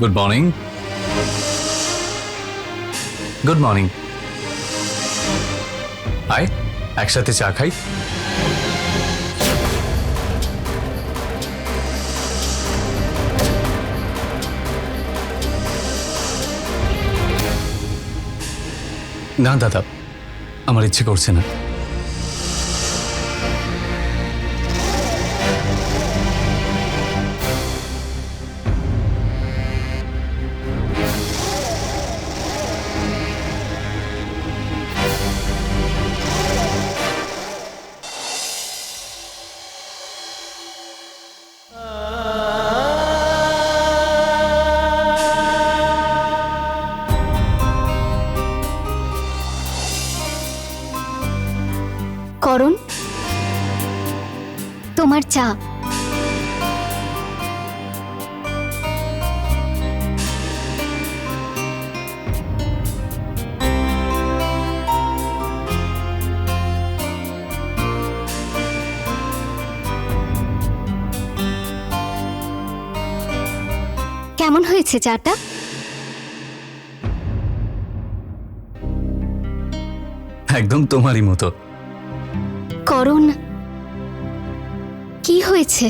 Good morning. Good morning. আয় একসাথে চা খাই। না দাদা, আমার ইচ্ছে করছে না। করণ, তোমার চা। কেমন হয়েছে চাটা? একদম তোমারই মতো। করণ, কি হয়েছে?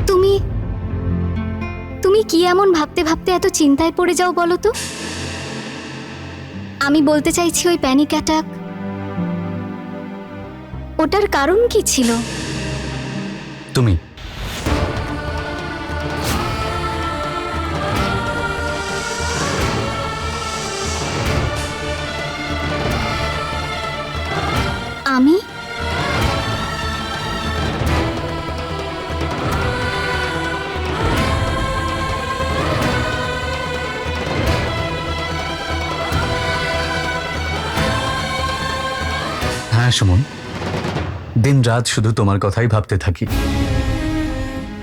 তুমি তুমি কি এমন ভাবতে ভাবতে এত চিন্তায় পড়ে যাও বলো তো? আমি বলতে চাইছি ওই প্যানিক অ্যাটাক, ওটার কারণ কি ছিল? তুমি। আমি? হ্যাঁ সুমন, দিন রাত শুধু তোমার কথাই ভাবতে থাকি।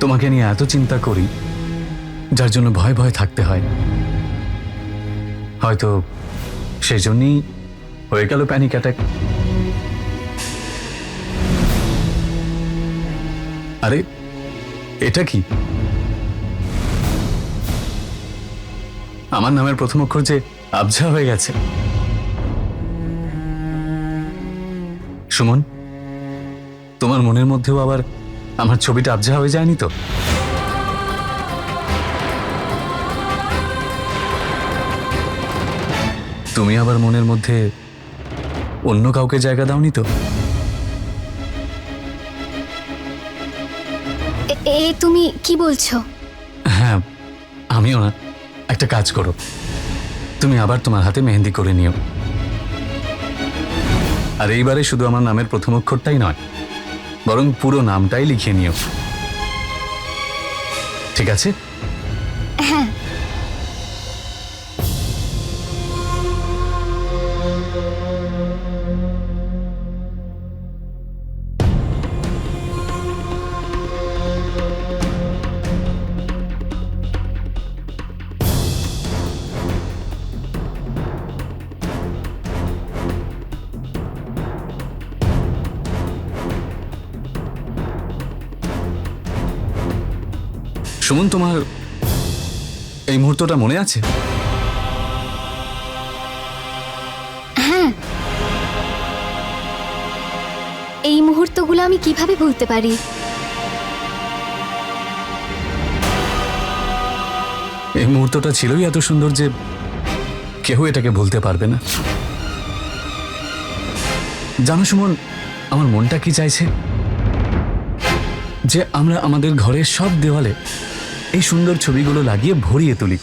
তোমাকে নিয়ে এত চিন্তা করি, যার জন্য ভয় ভয় থাকতে হয়। হয়তো সেই জন্যই হয়ে গেল প্যানিক অ্যাটাক। আরে এটা কি? আমার নামের প্রথম অক্ষর যে আবঝা হয়ে গেছে। সুমন, তোমার মনের মধ্যেও আবার আমার ছবিটা আবঝা হয়ে যায়নি তো? তুমি আবার মনের মধ্যে অন্য কাউকে জায়গা দাওনি তো? এ তুমি কি বলছো? হ্যাঁ, আমিও না। একটা কাজ করো, তুমি আবার তোমার হাতে মেহেন্দি করে নিও। আর এইবারে শুধু আমার নামের প্রথম অক্ষরটাই নয়, বরং পুরো নামটাই লিখিয়ে নিও, ঠিক আছে? হ্যাঁ। সুমন, তোমার এই মুহূর্তটা মনে আছে? হ্যাঁ, এই মুহূর্তগুলো আমি কিভাবে ভুলতে পারি? এই মুহূর্তটা ছিলই এত সুন্দর যে কেউ এটাকে ভুলতে পারবে না। জানো সুমন, আমার মনটা কি চাইছে? যে আমরা আমাদের ঘরের সব দেওয়ালে এই সুন্দর ছবিগুলো লাগিয়ে ভরিয়ে তুলি।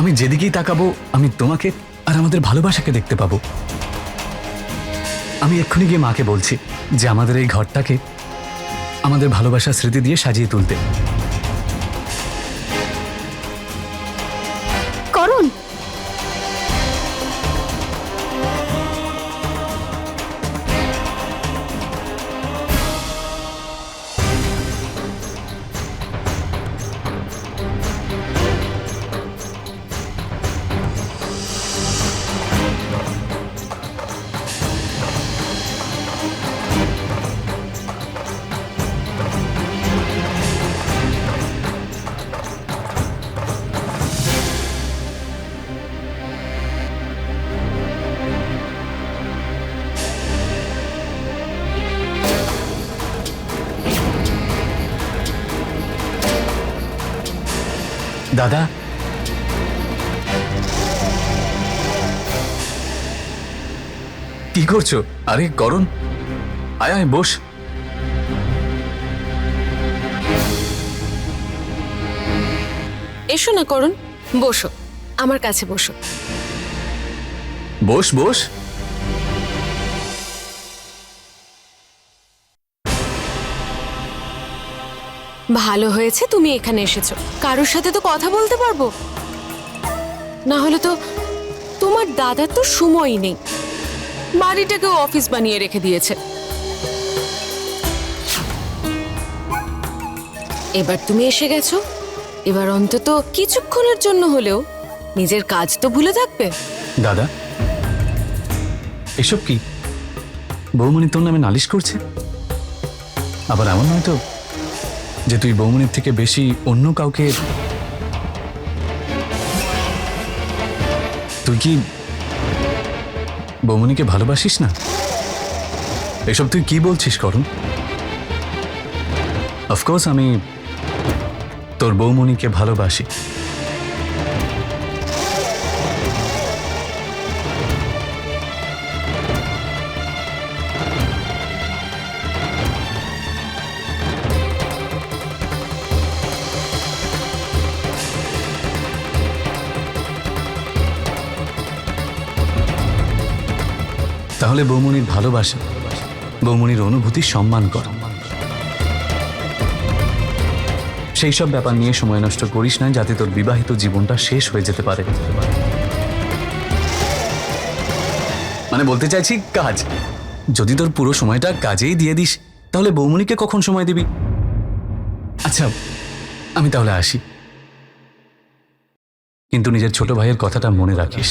আমি যেদিকেই তাকাবো, আমি তোমাকে আর আমাদের ভালোবাসাকে দেখতে পাবো। আমি এক্ষুনি গিয়ে মাকে বলছি যে আমাদের এই ঘরটাকে আমাদের ভালোবাসার স্মৃতি দিয়ে সাজিয়ে তুলতে। করণ, দাদা, কি করছো? আরে করণ, আয় আয় বস। এসো না করণ, বসো, আমার কাছে বসো। বস বস। ভালো হয়েছে তুমি এখানে এসেছো, কারোর সাথে তো কথা বলতে পারবো, না হলে তো তোমার দাদার তো সময়ই নেই, বাড়িটাকেও অফিস বানিয়ে রেখে দিয়েছে। এবার তুমি এসে গেছো, এবার অন্তত কিছুক্ষণের জন্য হলেও নিজের কাজ তো ভুলে থাকবে। দাদা, এসব কি? বৌমনি তোর নামে নালিশ করছে? আবার এমন নয় তো যে তুই বৌমনির থেকে বেশি অন্য কাউকে... তুই কি বৌমনিকে ভালোবাসিস না? এসব তুই কি বলছিস করণ? অফকোর্স আমি তোর বৌমনিকে ভালোবাসি, তাহলে বৌমনির ভালোবাসা, বৌমনির অনুভূতি সম্মান কর। সেই সব ব্যাপার নিয়ে সময় নষ্ট করিস না, যাতে তোর বিবাহিত জীবনটা শেষ হয়ে যেতে পারে। মানে বলতে চাইছি কাজ, যদি তোর পুরো সময়টা কাজেই দিয়ে দিস তাহলে বৌমনিকে কখন সময় দিবি? আচ্ছা, আমি তাহলে আসি, কিন্তু নিজের ছোট ভাইয়ের কথাটা মনে রাখিস।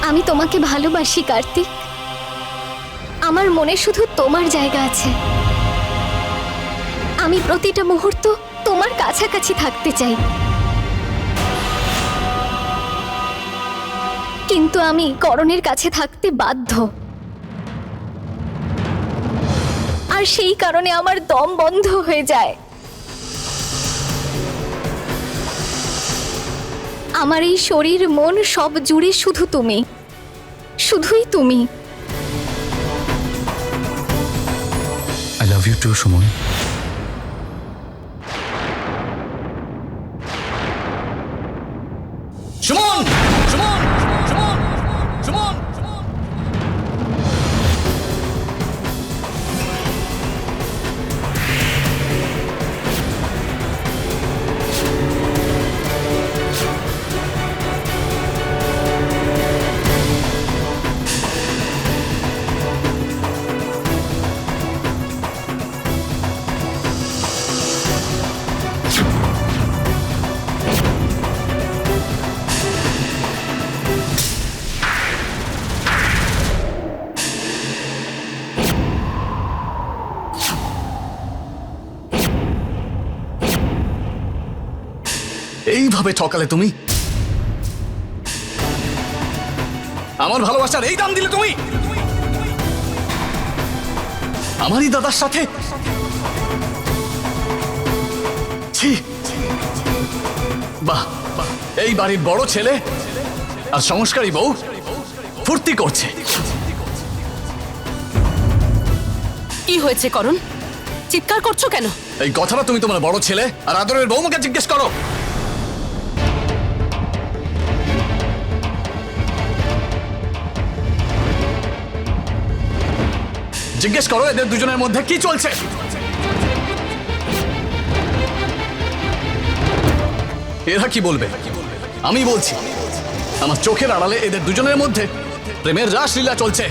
আমি তোমাকে ভালোবাসি কার্তিক, আমার মনে শুধু তোমার জায়গা আছে। আমি প্রতিটা মুহূর্ত তোমার কাছাকাছি থাকতে চাই, কিন্তু আমি করণের কাছে থাকতে বাধ্য, আর সেই কারণে আমার দম বন্ধ হয়ে যায়। আমার এই শরীর মন সব জুড়ে শুধু তুমি, শুধুই তুমি। I love you too Suman. Suman, Suman, Suman, Suman, Suman. এইভাবে ঠকালে তুমি? আমার ভালোবাসার এই দাম দিলে তুমি? আমারই দাদার সাথে? ছি! বাহ, এই বাড়ির বড় ছেলে আর সংস্কারী বউ ফুর্তি করছে। কি হয়েছে করণ? চিৎকার করছো কেন? এই কথাটা তুমি তোমার বড় ছেলে আর আদরের বৌমাকে জিজ্ঞেস করো। জিজ্ঞেস করো এদের দুজনের মধ্যে কি চলছে। এরা কি বলবে? আমি বলছি, আমার চোখের আড়ালে এদের দুজনের মধ্যে প্রেমের রাসলীলা চলছে।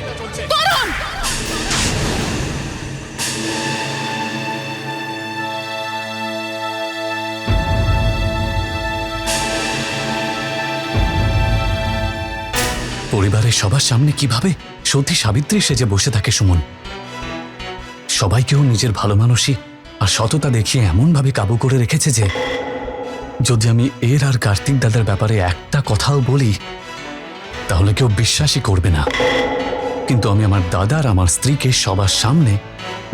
পরিবারের সবার সামনে কিভাবে সতী সাবিত্রী সেজে বসে থাকে সুমন। সবাইকেও নিজের ভালো মানুষই আর সততা দেখিয়ে এমনভাবে কাবু করে রেখেছে যে যদি আমি এর আর কার্তিক দাদার ব্যাপারে একটা কথাও বলি তাহলে কেউ বিশ্বাসই করবে না। কিন্তু আমি আমার দাদা আর আমার স্ত্রীকে সবার সামনে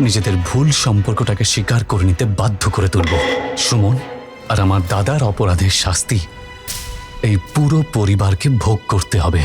নিজেদের ভুল সম্পর্কটাকে স্বীকার করে নিতে বাধ্য করে তুলব। সুমন আর আমার দাদার অপরাধের শাস্তি এই পুরো পরিবারকে ভোগ করতে হবে।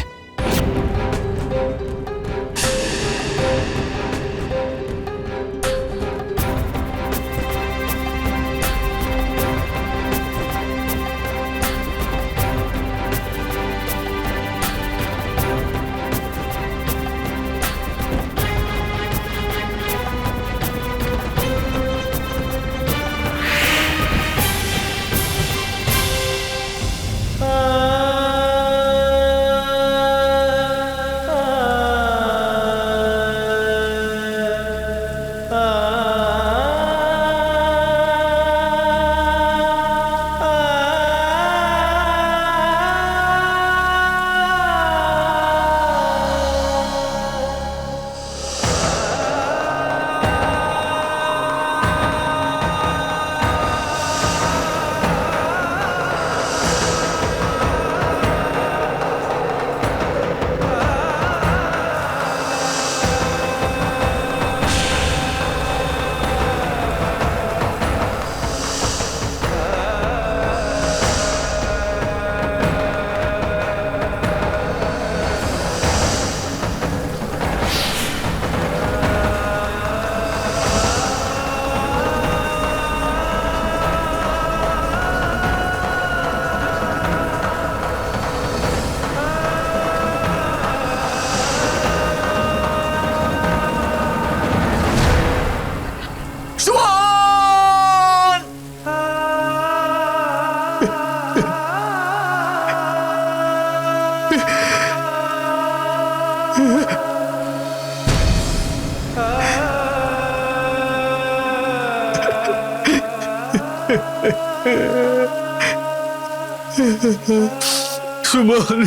সুমন,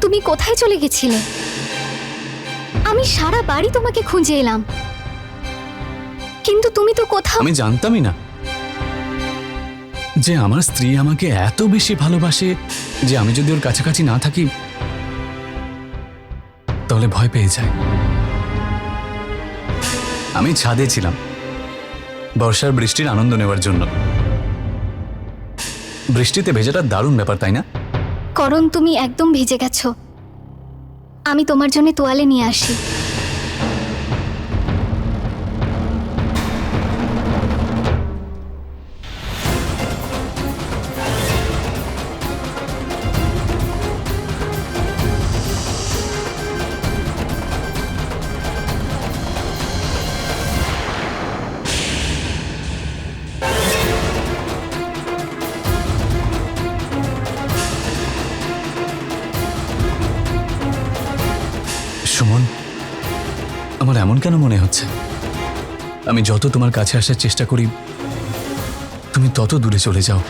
তুমি কোথায় চলে গেছিলে? আমি সারা বাড়ি তোমাকে খুঁজে এলাম, কিন্তু তুমি তো কোথাও। আমি জানতামই না যে আমার স্ত্রী আমাকে এত বেশি ভালোবাসে যে আমি যদি ওর কাছাকাছি না থাকি তাহলে ভয় পেয়ে যায়। আমি ছাদে ছিলাম বর্ষার বৃষ্টির আনন্দ নেওয়ার জন্য। বৃষ্টিতে ভেজাটা দারুণ ব্যাপার, তাই না? করণ, তুমি একদম ভিজে গেছো। আমি তোমার জন্য তোয়ালে নিয়ে আসি। সুমন, আমার এমন কেন মনে হচ্ছে আমি যত তোমার কাছে আসার চেষ্টা করি তুমি তত দূরে চলে যাও?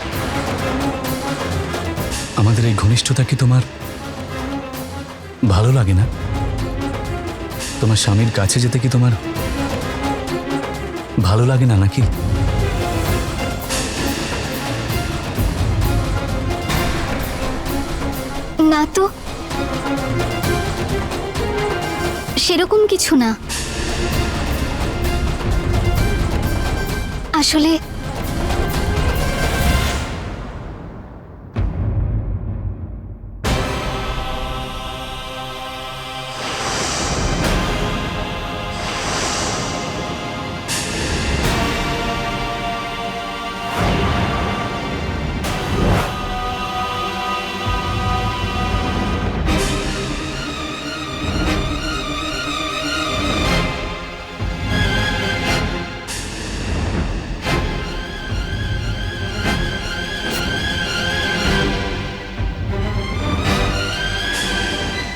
আমাদের এই ঘনিষ্ঠতা কি তোমার ভালো লাগে না? তোমার স্বামীর কাছে যেতে কি তোমার ভালো লাগে না নাকি? না তো, সেরকম কিছু না। আসলে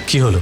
কি হলো?